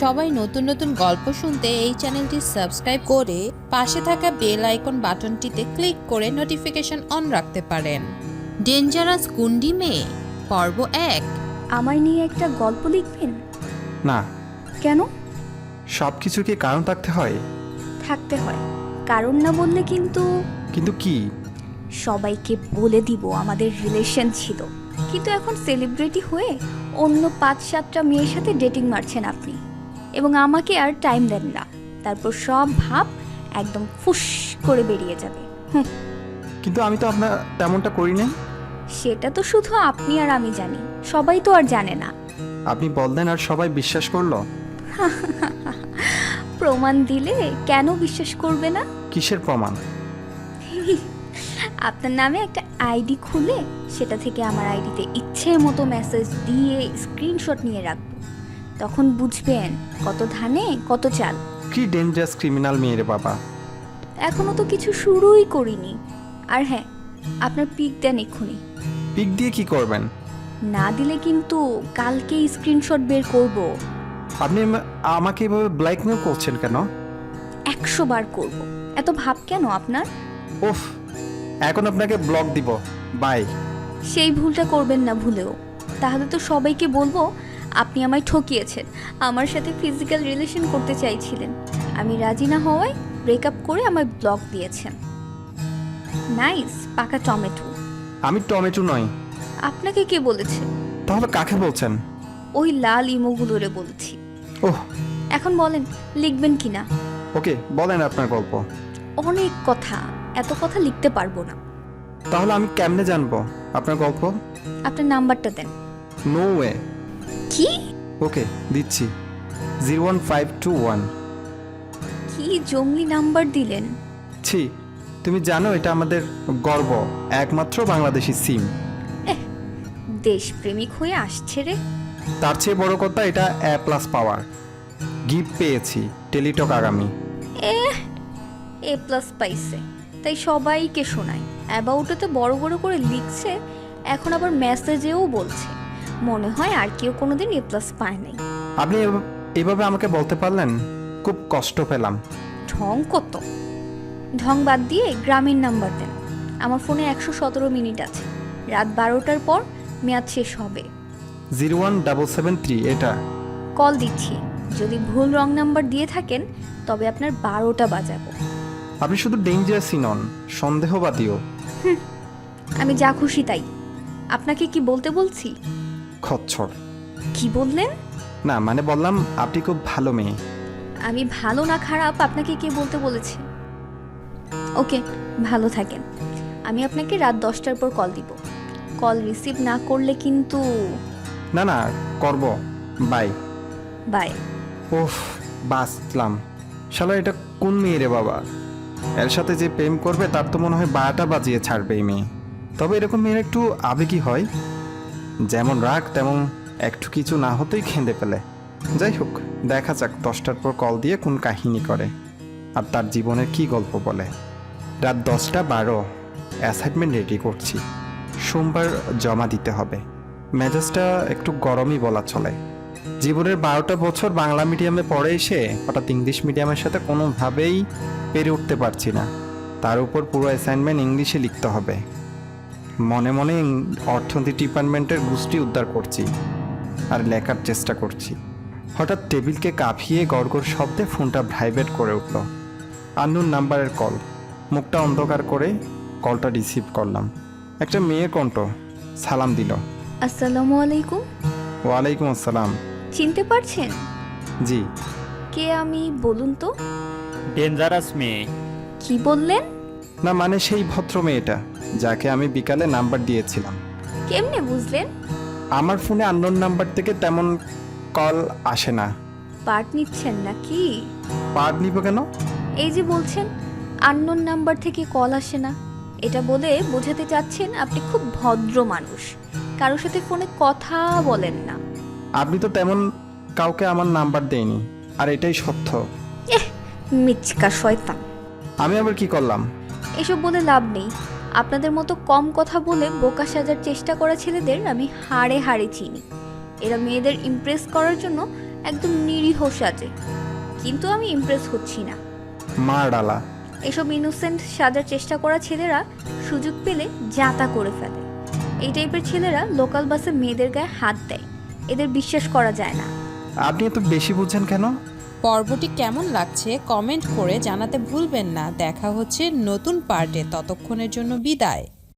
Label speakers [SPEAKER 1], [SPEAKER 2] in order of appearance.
[SPEAKER 1] সবাই নতুন নতুন গল্প শুনতে এই চ্যানেলটি সাবস্ক্রাইব করে পাশে থাকা বেল আইকন বাটনটিতে ক্লিক করে নোটিফিকেশন অন রাখতে পারেন। ডেঞ্জারাস গুন্ডি মেয়ে পর্ব 1।
[SPEAKER 2] আমায় নিয়ে একটা গল্প লিখবেন?
[SPEAKER 3] না।
[SPEAKER 2] কেন?
[SPEAKER 3] সব কিছু কি কারণ থাকতে হয়?
[SPEAKER 2] থাকতে হয়, কারণ না বললে কিন্তু
[SPEAKER 3] কি?
[SPEAKER 2] সবাইকে বলে দিব আমাদের রিলেশন ছিল, কিন্তু এখন সেলিব্রিটি হয়ে অন্য 5-7টা মেয়ের সাথে ডেটিং মারছেন আপনি, এবং আমাকে আর টাইম দেন না। তারপর সব ভাব একদম ফুস করে বেরিয়ে যাবে।
[SPEAKER 3] কিন্তু আমি তো আপনার তেমনটা করি নাই।
[SPEAKER 2] সেটা তো শুধু আপনি আর আমি জানি, সবাই তো আর জানে না।
[SPEAKER 3] আপনি বললেন আর সবাই বিশ্বাস করলো।
[SPEAKER 2] প্রমাণ দিলে কেন বিশ্বাস করবে না?
[SPEAKER 3] কিসের প্রমাণ?
[SPEAKER 2] আপনার নামে একটা আইডি খুলে সেটা থেকে আমার আইডিতে ইচ্ছে মতো মেসেজ দিয়ে স্ক্রিনশট নিয়ে রাখবো, তখন বুঝবেন কত ধানে কত চাল।
[SPEAKER 3] কি ডেঞ্জারাস ক্রিমিনাল মেয়েরে বাবা।
[SPEAKER 2] এখনো তো কিছু শুরুই করিনি। আর হ্যাঁ, আপনার পিক দেন এক্ষুনি।
[SPEAKER 3] পিক দিয়ে কি করবেন?
[SPEAKER 2] না দিলে কিন্তু কালকেই স্ক্রিনশট বের করব।
[SPEAKER 3] আপনি আমাকে এভাবে ব্ল্যাকমেল করছেন কেন?
[SPEAKER 2] 100 বার করব। এত ভাব কেন আপনার?
[SPEAKER 3] উফ, এখন আপনাকে ব্লক দিব। বাই।
[SPEAKER 2] সেই ভুলটা করবেন না ভুলেও, তাহলে তো সবাইকে বলবো আপনি আমায় ঠকিয়েছেন, আমার সাথে ফিজিক্যাল রিলেশন করতে চাইছিলেন, আমি রাজি না হওয়ায় ব্রেকআপ করে আমায় ব্লক দিয়েছেন। নাইস, পাকা টমেটো।
[SPEAKER 3] আমি টমেটো নই।
[SPEAKER 2] আপনাকে কে বলেছে?
[SPEAKER 3] তাহলে কাকে বলছেন?
[SPEAKER 2] ওই লাল ইমোগুলোরে বলেছি।
[SPEAKER 3] ওহ,
[SPEAKER 2] এখন বলেন লিখবেন কিনা?
[SPEAKER 3] ওকে, বলেন আপনার গল্প।
[SPEAKER 2] অনেক কথা, এত কথা লিখতে পারবো না।
[SPEAKER 3] তাহলে আমি কেমনে জানবো আপনার গল্প?
[SPEAKER 2] আপনার নাম্বারটা দেন।
[SPEAKER 3] No way.
[SPEAKER 2] কি?
[SPEAKER 3] ওকে, দিচ্ছি। 01521।
[SPEAKER 2] কি জঙ্গলি নাম্বার দিলেন?
[SPEAKER 3] ছি, তুমি জানো এটা আমাদের গর্ব, একমাত্র বাংলাদেশি সিম।
[SPEAKER 2] দেশপ্রেমিক হয়ে আসছে রে।
[SPEAKER 3] তার চেয়ে বড় কথা, এটা A+ পাওয়ার গিফট পেয়েছি টেলিটক আগামী।
[SPEAKER 2] A+ পাইছে তাই সবাইকে শোনায়, অ্যাবাউটে বড় বড় করে লিখছে, এখন আবার মেসেজেও বলছে। মনে হয় আর কেউ কোনোদিন A+ পায় নাই।
[SPEAKER 3] আপনি এভাবে আমাকে বলতে পারলেন, খুব কষ্ট পেলাম।
[SPEAKER 2] ঢং কত? ঢং বাদ দিয়ে গ্রামের নাম্বার দেন। আমার ফোনে 117 মিনিট আছে, রাত 12টার পর মেয়াদ শেষ হবে।
[SPEAKER 3] 01773 এটা।
[SPEAKER 2] কল দিচ্ছি, যদি ভুল রং নাম্বার দিয়ে থাকেন তবে আপনার 12টা বাজাবো।
[SPEAKER 3] আপনি শুধু ডেঞ্জারাসই নন, সন্দেহবাদীও।
[SPEAKER 2] আমি যা খুশি তাই। আপনাকে কি বলতে বলছি?
[SPEAKER 3] খচ্চর।
[SPEAKER 2] কি বললেন?
[SPEAKER 3] না মানে বললাম আপনি খুব ভালো মেয়ে।
[SPEAKER 2] আমি ভালো না খারাপ আপনাকে কে বলতে বলেছে? ওকে, ভালো থাকেন। আমি আপনাকে রাত 10টার পর কল দিব। কল রিসিভ না করলে কিন্তু।
[SPEAKER 3] না না, করব। বাই।
[SPEAKER 2] বাই।
[SPEAKER 3] ওহ, বাঁচলাম। শালা এটা কোন মেয়ে রে বাবা? এর সাথে যে প্রেম করবে তার তো মনে হয় 12টা বাজিয়ে ছাড়বে এই মেয়ে। তবে এরকম মেয়ের একটু আবেগী হয়, যেমন রাগ তেমন একটু কিছু না হতেই খেঁদে ফেলে। যাই হোক, দেখা যাক 10টার পর কল দিয়ে কোন কাহিনী করে আর তার জীবনের কি গল্প বলে। রাত 10:12, অ্যাসাইনমেন্ট রেডি করছি, সোমবার জমা দিতে হবে। মেজাজটা একটু গরমই বলা চলে। জীবনের 12টা বছর বাংলা মিডিয়ামে পড়ে এসে হঠাৎ ইংলিশ মিডিয়ামের সাথে কোনোভাবেই পেরে উঠতে পারছি না। তার উপর পুরো অ্যাসাইনমেন্ট ইংলিশে লিখতে হবে। মনে মনে অর্থনীতি ডিপার্টমেন্টের গোষ্ঠী উদ্ধার করছি আর লেখার চেষ্টা করছি। হঠাৎ টেবিলকে কাঁপিয়ে গড়গড় শব্দে ফোনটা ভাইব্রেট করে উঠল। আননোন নাম্বারের কল। মুখটা অন্ধকার করে কলটা রিসিভ করলাম। একটা মেয়ে কণ্ঠ সালাম দিল।
[SPEAKER 2] আসসালামু আলাইকুম।
[SPEAKER 3] ওয়ালাইকুম আসসালাম।
[SPEAKER 2] চিনতে পারছেন?
[SPEAKER 3] জি।
[SPEAKER 2] কে আমি বলুন তো?
[SPEAKER 4] ডেঞ্জারাস মেয়ে।
[SPEAKER 2] কি বললেন?
[SPEAKER 3] না মানে সেই ভদ্র মেয়েটা যাকে আমি বিকালে নাম্বার দিয়েছিলাম।
[SPEAKER 2] কেমনে বুঝলেন?
[SPEAKER 3] আমার ফোনে আননোন নাম্বার থেকে তেমন কল আসে না।
[SPEAKER 2] পার্ট নিচ্ছেন নাকি?
[SPEAKER 3] পার্ট নিব কেন?
[SPEAKER 2] এই যে বলছেন আননোন নাম্বার থেকে কল আসে না, এটা বলে বোঝাতে চাচ্ছেন আপনি খুব ভদ্র মানুষ, কারোর সাথে ফোনে কথা বলেন না।
[SPEAKER 3] আপনি তো তেমন কাউকে আমার নাম্বার দেয়নি, আর এটাই সত্য।
[SPEAKER 2] মিচকা শয়তান।
[SPEAKER 3] আমি আবার কি করলাম?
[SPEAKER 2] এসব বলে লাভ নেই। আপনাদের মতো কম কথা বলে বোকা সাজার চেষ্টা করা ছেলেদের আমি হাড়ে হাড়ে চিনি। এরা মেয়েদের ইমপ্রেস করার জন্য একদম নিরীহ সাজে, কিন্তু আমি ইমপ্রেস হচ্ছি না।
[SPEAKER 3] মার ডালা।
[SPEAKER 2] এসব ইনোসেন্ট সাজার চেষ্টা করা ছেলেরা সুযোগ পেলে যাতা করে ফেলে। এই টাইপের ছেলেরা লোকাল বাসে মেয়েদের গায়ে হাত দেয়, এদের বিশ্বাস করা যায় না।
[SPEAKER 3] আপনি এত বেশি বুঝছেন কেন?
[SPEAKER 1] পর্বটি কেমন লাগছে কমেন্ট করে জানাতে ভুলবেন না। দেখা হচ্ছে নতুন পার্টে, ততক্ষণের জন্য বিদায়।